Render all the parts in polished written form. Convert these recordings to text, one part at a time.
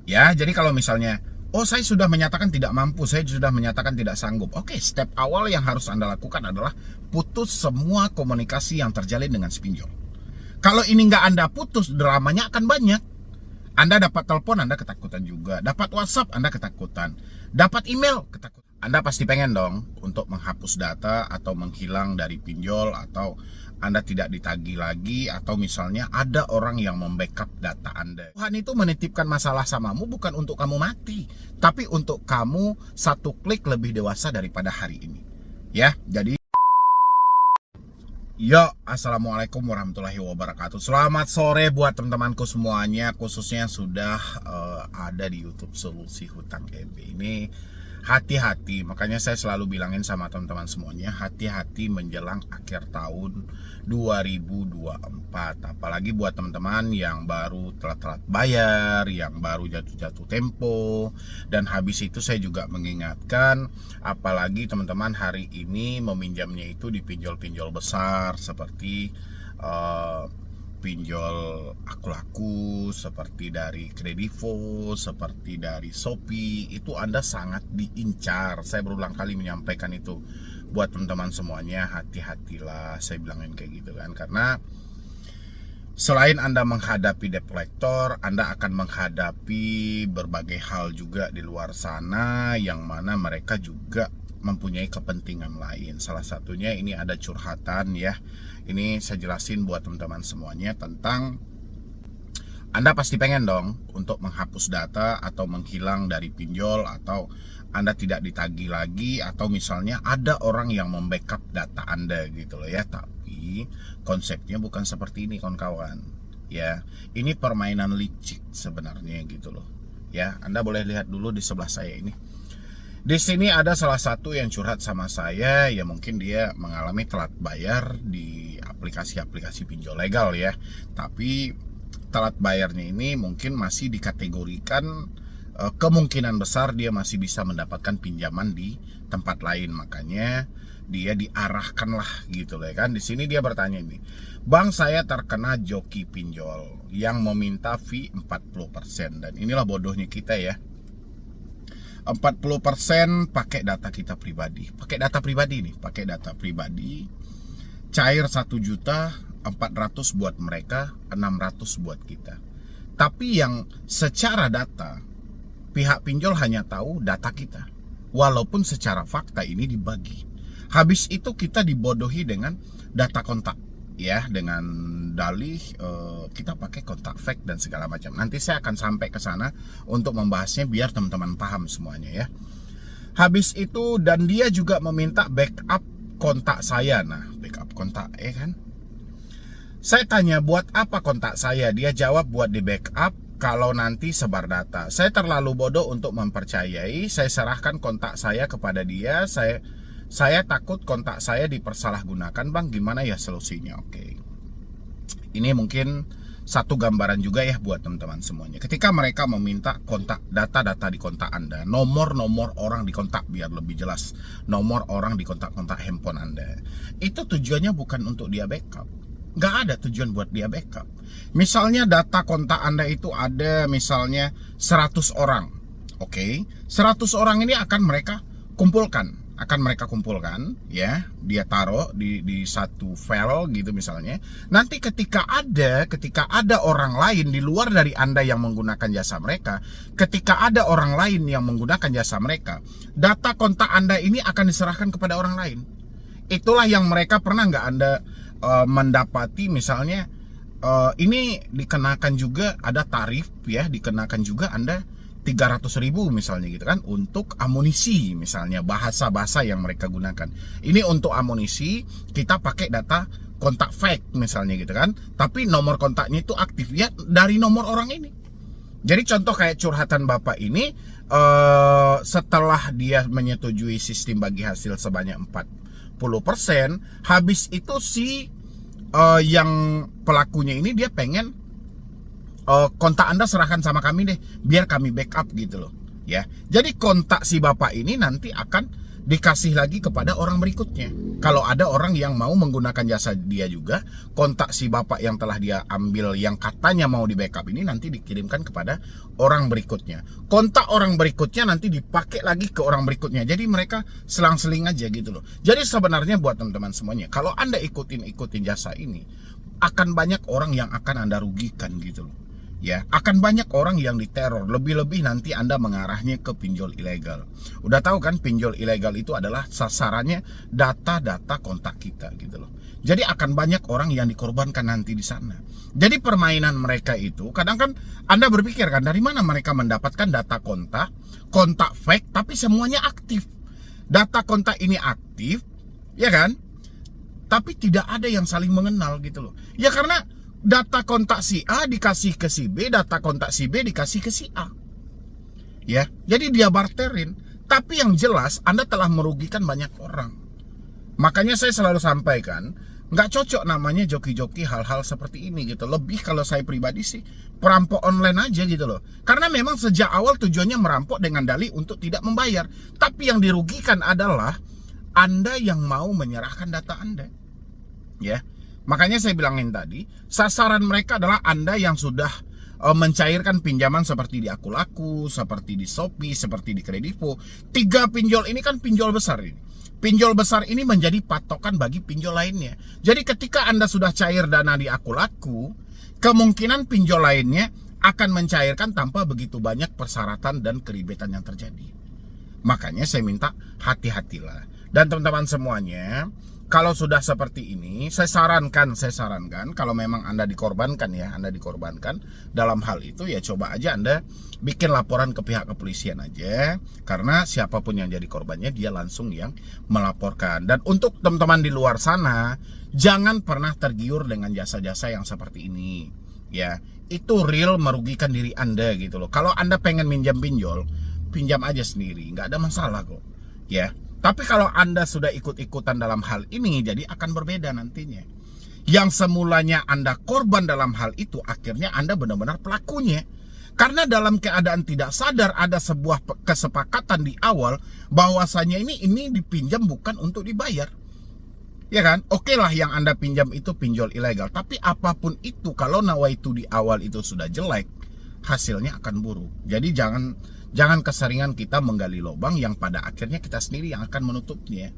Ya, jadi kalau misalnya, oh saya sudah menyatakan tidak mampu, saya sudah menyatakan tidak sanggup. Oke, step awal yang harus Anda lakukan adalah putus semua komunikasi yang terjalin dengan si pinjol. Kalau ini nggak Anda putus, dramanya akan banyak. Anda dapat telepon, Anda ketakutan juga. Dapat WhatsApp, Anda ketakutan. Dapat email, ketakutan. Anda pasti pengen dong untuk menghapus data atau menghilang dari pinjol, atau Anda tidak ditagih lagi, atau misalnya ada orang yang membackup data Anda. Tuhan itu menitipkan masalah samamu bukan untuk kamu mati, tapi untuk kamu satu klik lebih dewasa daripada hari ini. Ya, jadi yo, assalamualaikum warahmatullahi wabarakatuh. Selamat sore buat teman-temanku semuanya, khususnya sudah ada di YouTube Solusi Hutang EB ini. Hati-hati, makanya saya selalu bilangin sama teman-teman semuanya, hati-hati menjelang akhir tahun 2024. Apalagi buat teman-teman yang baru telat-telat bayar, yang baru jatuh-jatuh tempo. Dan habis itu saya juga mengingatkan, apalagi teman-teman hari ini meminjamnya itu di pinjol-pinjol besar seperti pinjol Aku-Laku, seperti dari Kredivo, seperti dari Shopee. Itu Anda sangat diincar. Saya berulang kali menyampaikan itu buat teman-teman semuanya, hati-hatilah, saya bilangin kayak gitu kan. Karena selain Anda menghadapi debt collector, Anda akan menghadapi berbagai hal juga di luar sana, yang mana mereka juga mempunyai kepentingan lain. Salah satunya ini ada curhatan ya. Ini saya jelasin buat teman-teman semuanya tentang Anda pasti pengen dong untuk menghapus data atau menghilang dari pinjol, atau Anda tidak ditagih lagi, atau misalnya ada orang yang membackup data Anda gitu loh ya. Tapi konsepnya bukan seperti ini kawan-kawan ya. Ini permainan licik sebenarnya gitu loh ya. Anda boleh lihat dulu di sebelah saya ini. Di sini ada salah satu yang curhat sama saya, ya mungkin dia mengalami telat bayar di aplikasi-aplikasi pinjol legal ya. Tapi telat bayarnya ini mungkin masih dikategorikan kemungkinan besar dia masih bisa mendapatkan pinjaman di tempat lain. Makanya dia diarahkan lah gitu loh kan. Di sini dia bertanya ini, "Bang, saya terkena joki pinjol yang meminta fee 40%." Dan inilah bodohnya kita ya. 40% pakai data kita pribadi. Pakai data pribadi nih, pakai data pribadi. Cair 1.400.000 buat mereka, 600 buat kita. Tapi yang secara data, pihak pinjol hanya tahu data kita. Walaupun secara fakta ini dibagi. Habis itu kita dibodohi dengan data kontak ya, dengan dalih kita pakai kontak fake dan segala macam. Nanti saya akan sampai ke sana untuk membahasnya biar teman-teman paham semuanya ya. Habis itu, dan dia juga meminta backup kontak saya. Nah, backup kontak kan. Saya tanya, buat apa kontak saya? Dia jawab buat di backup kalau nanti sebar data. Saya terlalu bodoh untuk mempercayai. Saya serahkan kontak saya kepada dia. Saya takut kontak saya dipersalahgunakan, Bang. Gimana ya solusinya? Oke. Ini mungkin satu gambaran juga ya buat teman-teman semuanya. Ketika mereka meminta kontak, data-data di kontak Anda, nomor-nomor orang di kontak biar lebih jelas, nomor orang di kontak-kontak handphone Anda, itu tujuannya bukan untuk dia backup. Nggak ada tujuan buat dia backup. Misalnya data kontak Anda itu ada misalnya 100 orang. Oke, 100 orang ini akan mereka kumpulkan ya, dia taruh di satu file gitu misalnya. Nanti ketika ada orang lain di luar dari Anda yang menggunakan jasa mereka, ketika ada orang lain yang menggunakan jasa mereka, data kontak Anda ini akan diserahkan kepada orang lain. Itulah yang mereka pernah nggak Anda mendapati misalnya ini dikenakan juga ada tarif ya, dikenakan juga Anda 300.000 misalnya gitu kan, untuk amunisi misalnya, bahasa-bahasa yang mereka gunakan. Ini untuk amunisi, kita pakai data kontak fake misalnya gitu kan, tapi nomor kontaknya itu aktif ya dari nomor orang ini. Jadi contoh kayak curhatan Bapak ini, setelah dia menyetujui sistem bagi hasil sebanyak 40%, habis itu si yang pelakunya ini dia pengen kontak Anda serahkan sama kami deh, biar kami backup gitu loh ya. Jadi kontak si Bapak ini nanti akan dikasih lagi kepada orang berikutnya. Kalau ada orang yang mau menggunakan jasa dia juga, kontak si bapak yang telah dia ambil yang katanya mau di backup ini nanti dikirimkan kepada orang berikutnya. Kontak orang berikutnya nanti dipakai lagi ke orang berikutnya. Jadi mereka selang-seling aja gitu loh. Jadi sebenarnya buat teman-teman semuanya, kalau Anda ikutin jasa ini, akan banyak orang yang akan Anda rugikan gitu loh. Ya, akan banyak orang yang diteror. Lebih-lebih nanti Anda mengarahnya ke pinjol ilegal. Udah tahu kan, pinjol ilegal itu adalah sasarannya data-data kontak kita gitu loh. Jadi akan banyak orang yang dikorbankan nanti di sana. Jadi permainan mereka itu, kadang kan Anda berpikir kan, dari mana mereka mendapatkan data kontak fake tapi semuanya aktif. Data kontak ini aktif, ya kan? Tapi tidak ada yang saling mengenal gitu loh. Ya karena data kontak si A dikasih ke si B, data kontak si B dikasih ke si A. Ya, jadi dia barterin. Tapi yang jelas Anda telah merugikan banyak orang. Makanya saya selalu sampaikan, nggak cocok namanya joki-joki hal-hal seperti ini gitu. Lebih kalau saya pribadi sih, perampok online aja gitu loh. Karena memang sejak awal tujuannya merampok dengan dalih untuk tidak membayar. Tapi yang dirugikan adalah Anda yang mau menyerahkan data Anda. Ya. Makanya saya bilangin tadi, sasaran mereka adalah Anda yang sudah mencairkan pinjaman seperti di Akulaku, seperti di Shopee, seperti di Kredivo. 3 pinjol ini kan pinjol besar ini. Pinjol besar ini menjadi patokan bagi pinjol lainnya. Jadi ketika Anda sudah cair dana di Akulaku, kemungkinan pinjol lainnya akan mencairkan tanpa begitu banyak persyaratan dan keribetan yang terjadi. Makanya saya minta hati-hatilah. Dan teman-teman semuanya, kalau sudah seperti ini, saya sarankan kalau memang Anda dikorbankan dalam hal itu, ya coba aja Anda bikin laporan ke pihak kepolisian aja, karena siapapun yang jadi korbannya dia langsung yang melaporkan. Dan untuk teman-teman di luar sana, jangan pernah tergiur dengan jasa-jasa yang seperti ini. Ya, itu real merugikan diri Anda gitu loh. Kalau Anda pengen minjam pinjol, pinjam aja sendiri, nggak ada masalah kok. Ya. Tapi kalau Anda sudah ikut-ikutan dalam hal ini, jadi akan berbeda nantinya. Yang semulanya Anda korban dalam hal itu, akhirnya Anda benar-benar pelakunya. Karena dalam keadaan tidak sadar ada sebuah kesepakatan di awal bahwasanya ini dipinjam bukan untuk dibayar. Ya kan? Oke lah yang Anda pinjam itu pinjol ilegal. Tapi apapun itu, kalau nawaitu di awal itu sudah jelek, hasilnya akan buruk. Jadi jangan keseringan kita menggali lubang yang pada akhirnya kita sendiri yang akan menutupnya.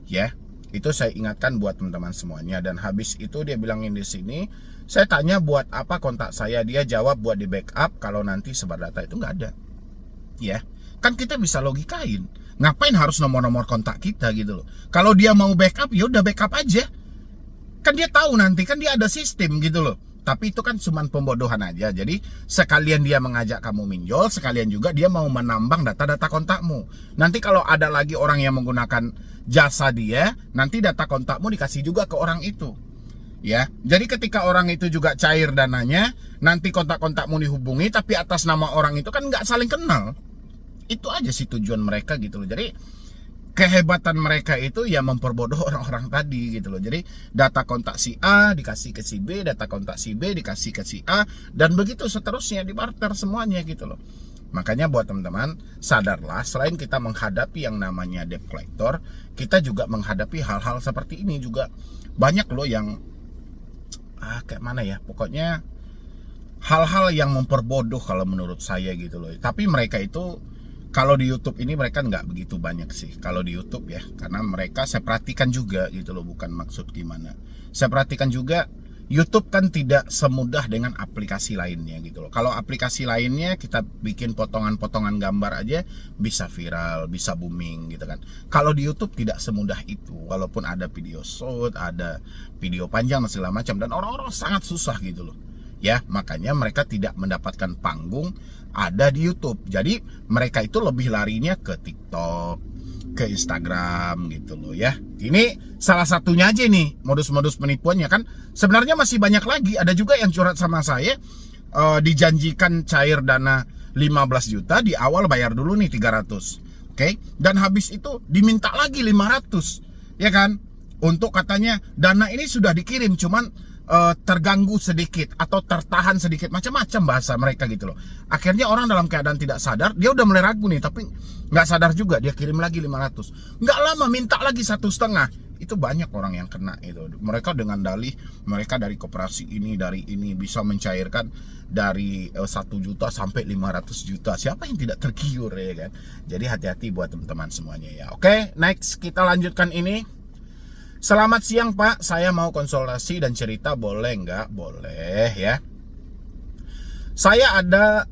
Ya, itu saya ingatkan buat teman-teman semuanya. Dan habis itu dia bilangin di sini, saya tanya buat apa kontak saya, dia jawab buat di backup kalau nanti sebar data. Itu nggak ada. Ya, kan kita bisa logikain. Ngapain harus nomor-nomor kontak kita gitu loh. Kalau dia mau backup, ya udah backup aja. Kan dia tahu nanti, kan dia ada sistem gitu loh. Tapi itu kan cuma pembodohan aja. Jadi sekalian dia mengajak kamu minjol, sekalian juga dia mau menambang data-data kontakmu. Nanti kalau ada lagi orang yang menggunakan jasa dia, nanti data kontakmu dikasih juga ke orang itu. Ya, jadi ketika orang itu juga cair dananya, nanti kontak-kontakmu dihubungi, tapi atas nama orang itu kan nggak saling kenal. Itu aja sih tujuan mereka gitu loh. Jadi kehebatan mereka itu ya memperbodoh orang-orang tadi gitu loh. Jadi data kontak si A dikasih ke si B, data kontak si B dikasih ke si A, dan begitu seterusnya, dibarter semuanya gitu loh. Makanya buat teman-teman, sadarlah, selain kita menghadapi yang namanya debt collector, kita juga menghadapi hal-hal seperti ini juga. Banyak loh yang kayak mana ya, pokoknya hal-hal yang memperbodoh kalau menurut saya gitu loh. Tapi mereka itu, kalau di YouTube ini mereka nggak begitu banyak sih. Kalau di YouTube ya, karena mereka saya perhatikan juga gitu loh, bukan maksud gimana. Saya perhatikan juga YouTube kan tidak semudah dengan aplikasi lainnya gitu loh. Kalau aplikasi lainnya kita bikin potongan-potongan gambar aja bisa viral, bisa booming gitu kan. Kalau di YouTube tidak semudah itu. Walaupun ada video short, ada video panjang dan segala macam, dan orang-orang sangat susah gitu loh. Ya, makanya mereka tidak mendapatkan panggung ada di YouTube. Jadi mereka itu lebih larinya ke TikTok, ke Instagram gitu loh ya. Ini salah satunya aja nih modus-modus penipuannya kan. Sebenarnya masih banyak lagi. Ada juga yang curhat sama saya, dijanjikan cair dana 15 juta, di awal bayar dulu nih 300. Oke? Dan habis itu diminta lagi 500. Ya kan? Untuk katanya dana ini sudah dikirim, cuman terganggu sedikit atau tertahan sedikit, macam-macam bahasa mereka gitu loh. Akhirnya orang dalam keadaan tidak sadar, dia udah mulai ragu nih, tapi nggak sadar juga dia kirim lagi 500. Nggak lama minta lagi 1,5. Itu banyak orang yang kena itu. Mereka dengan dalih mereka dari koperasi ini, dari ini bisa mencairkan dari 1 juta sampai 500 juta. Siapa yang tidak tergiur ya kan? Jadi hati-hati buat teman-teman semuanya ya. Oke, next kita lanjutkan ini. Selamat siang Pak, saya mau konsultasi dan cerita, boleh nggak? Boleh ya. Saya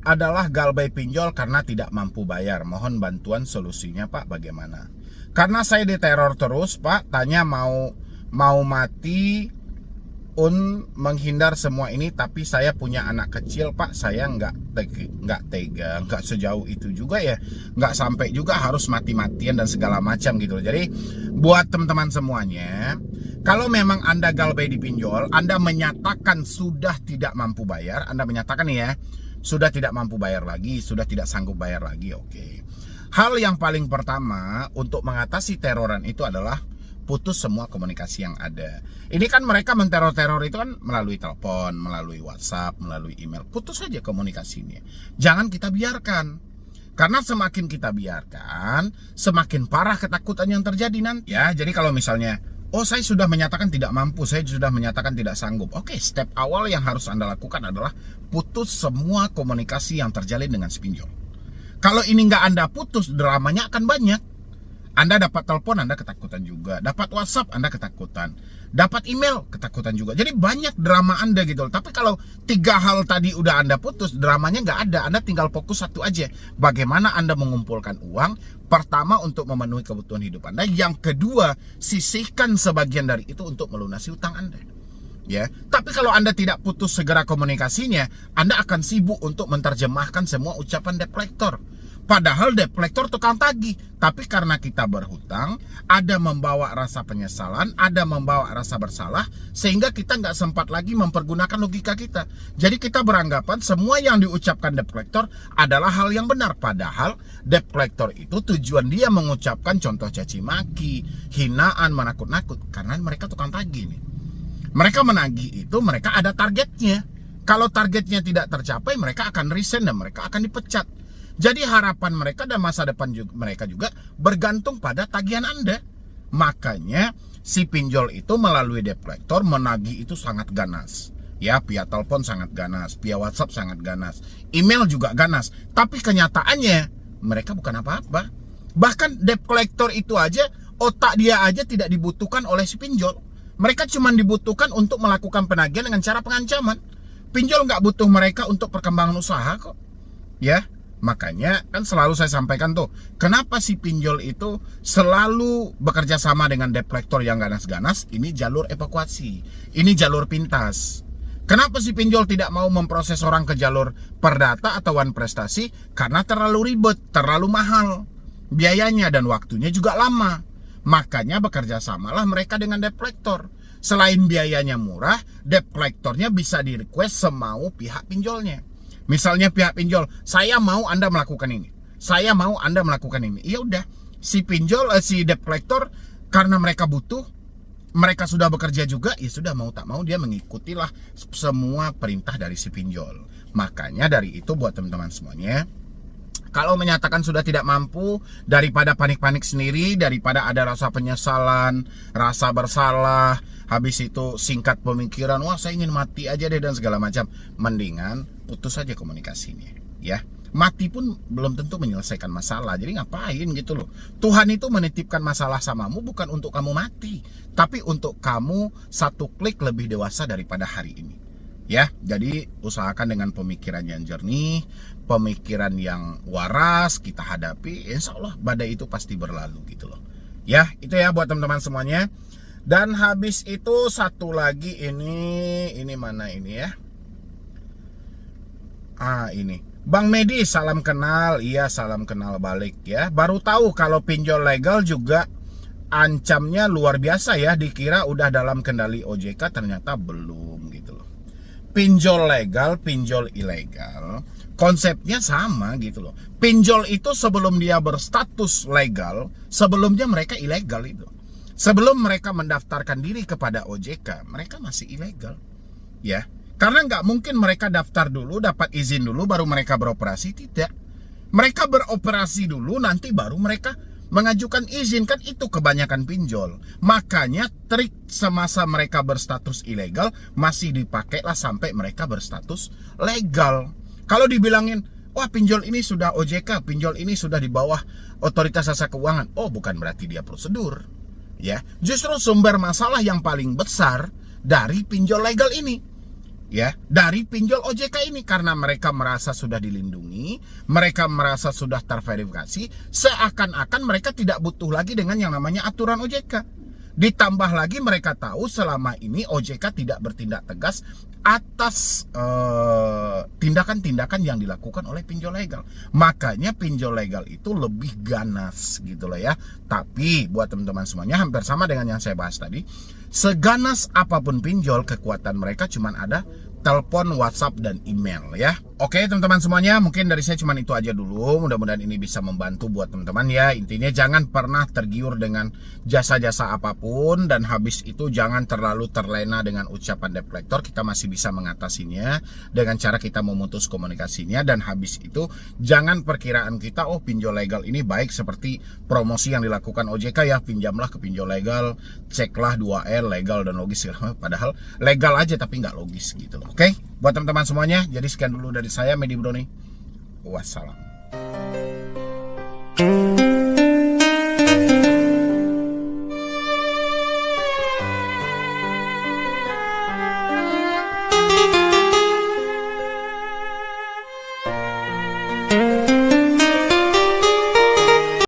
adalah galbay pinjol karena tidak mampu bayar. Mohon bantuan solusinya Pak, bagaimana? Karena saya diteror terus Pak, tanya mau mati menghindar semua ini, tapi saya punya anak kecil Pak, saya nggak tega, nggak sejauh itu juga ya, nggak sampai juga harus mati-matian dan segala macam gitu. Jadi buat teman-teman semuanya, kalau memang Anda galbay di pinjol, Anda menyatakan sudah tidak mampu bayar, Anda menyatakan ya, sudah tidak mampu bayar lagi, sudah tidak sanggup bayar lagi, oke. Hal yang paling pertama untuk mengatasi teroran itu adalah putus semua komunikasi yang ada. Ini kan mereka menteror-teror itu kan melalui telepon, melalui WhatsApp, melalui email. Putus saja komunikasinya. Jangan kita biarkan. Karena semakin kita biarkan, semakin parah ketakutan yang terjadi nanti. Ya, jadi kalau misalnya, oh saya sudah menyatakan tidak mampu, saya sudah menyatakan tidak sanggup. Oke, step awal yang harus Anda lakukan adalah putus semua komunikasi yang terjalin dengan si pinjol. Kalau ini nggak Anda putus, dramanya akan banyak. Anda dapat telepon, Anda ketakutan juga. Dapat WhatsApp, Anda ketakutan. Dapat email, ketakutan juga. Jadi banyak drama Anda gitu. Tapi kalau 3 hal tadi udah Anda putus, dramanya nggak ada. Anda tinggal fokus satu aja. Bagaimana Anda mengumpulkan uang? Pertama, untuk memenuhi kebutuhan hidup Anda. Yang kedua, sisihkan sebagian dari itu untuk melunasi utang Anda. Ya, tapi kalau Anda tidak putus segera komunikasinya, Anda akan sibuk untuk menerjemahkan semua ucapan debt collector. Padahal debt collector tukang tagih, tapi karena kita berhutang, ada membawa rasa penyesalan, ada membawa rasa bersalah, sehingga kita nggak sempat lagi mempergunakan logika kita. Jadi kita beranggapan semua yang diucapkan debt collector adalah hal yang benar. Padahal debt collector itu tujuan dia mengucapkan contoh caci maki, hinaan, menakut-nakut, karena mereka tukang tagih nih. Mereka menagih itu, mereka ada targetnya. Kalau targetnya tidak tercapai, mereka akan resign dan mereka akan dipecat. Jadi harapan mereka dan masa depan mereka juga bergantung pada tagihan Anda. Makanya si pinjol itu melalui debt collector menagih itu sangat ganas. Ya, via telepon sangat ganas, via WhatsApp sangat ganas, email juga ganas. Tapi kenyataannya mereka bukan apa-apa. Bahkan debt collector itu aja, otak dia aja tidak dibutuhkan oleh si pinjol. Mereka cuma dibutuhkan untuk melakukan penagihan dengan cara pengancaman. Pinjol nggak butuh mereka untuk perkembangan usaha kok. Ya. Makanya kan selalu saya sampaikan tuh, kenapa si pinjol itu selalu bekerja sama dengan debt collector yang ganas-ganas? Ini jalur evakuasi, ini jalur pintas. Kenapa si pinjol tidak mau memproses orang ke jalur perdata atau one prestasi? Karena terlalu ribet, terlalu mahal biayanya dan waktunya juga lama. Makanya bekerja samalah mereka dengan debt collector. Selain biayanya murah, debt collectornya bisa di request semau pihak pinjolnya. Misalnya pihak pinjol, saya mau Anda melakukan ini, saya mau Anda melakukan ini. Ya udah, si pinjol, si debt collector, karena mereka butuh, mereka sudah bekerja juga, ya sudah mau tak mau dia mengikutilah semua perintah dari si pinjol. Makanya dari itu buat teman-teman semuanya, kalau menyatakan sudah tidak mampu, daripada panik-panik sendiri, daripada ada rasa penyesalan, rasa bersalah, habis itu singkat pemikiran, wah saya ingin mati aja deh dan segala macam, mendingan putus saja komunikasinya, ya. Mati pun belum tentu menyelesaikan masalah. Jadi ngapain gitu loh. Tuhan itu menitipkan masalah samamu bukan untuk kamu mati, tapi untuk kamu satu klik lebih dewasa daripada hari ini. Ya, jadi usahakan dengan pemikiran yang jernih, pemikiran yang waras kita hadapi, insya Allah badai itu pasti berlalu gitu loh. Ya, itu ya buat teman-teman semuanya. Dan habis itu satu lagi ini mana ini ya? Ini Bang Medi, salam kenal. Iya, salam kenal balik ya. Baru tahu kalau pinjol legal juga ancamnya luar biasa ya. Dikira udah dalam kendali OJK, ternyata belum gitu loh. Pinjol legal, pinjol ilegal, konsepnya sama gitu loh. Pinjol itu sebelum dia berstatus legal, sebelumnya mereka ilegal itu. Sebelum mereka mendaftarkan diri kepada OJK, mereka masih ilegal. ya. Karena nggak mungkin mereka daftar dulu, dapat izin dulu, baru mereka beroperasi. Tidak. Mereka beroperasi dulu, nanti baru mereka mengajukan izin. Kan itu kebanyakan pinjol. Makanya trik semasa mereka berstatus ilegal masih dipakailah sampai mereka berstatus legal. Kalau dibilangin, wah pinjol ini sudah OJK, pinjol ini sudah di bawah Otoritas Jasa Keuangan. Oh, bukan berarti dia prosedur. Ya, justru sumber masalah yang paling besar dari pinjol legal ini. Ya, dari pinjol OJK ini, karena mereka merasa sudah dilindungi, mereka merasa sudah terverifikasi, seakan-akan mereka tidak butuh lagi dengan yang namanya aturan OJK. Ditambah lagi mereka tahu selama ini OJK tidak bertindak tegas atas tindakan-tindakan yang dilakukan oleh pinjol legal. Makanya pinjol legal itu lebih ganas gitu loh ya. Tapi buat teman-teman semuanya hampir sama dengan yang saya bahas tadi. Seganas apapun pinjol, kekuatan mereka cuman ada telepon, WhatsApp, dan email ya. Oke teman-teman semuanya, mungkin dari saya cuman itu aja dulu. Mudah-mudahan ini bisa membantu buat teman-teman ya. Intinya jangan pernah tergiur dengan jasa-jasa apapun, dan habis itu jangan terlalu terlena dengan ucapan debt collector. Kita masih bisa mengatasinya dengan cara kita memutus komunikasinya. Dan habis itu jangan perkiraan kita, oh pinjol legal ini baik seperti promosi yang dilakukan OJK ya, pinjamlah ke pinjol legal, ceklah 2L legal dan logis. Padahal legal aja tapi nggak logis gitu loh. Oke, buat teman-teman semuanya, jadi sekian dulu dari saya, Medi Broni. Wassalam.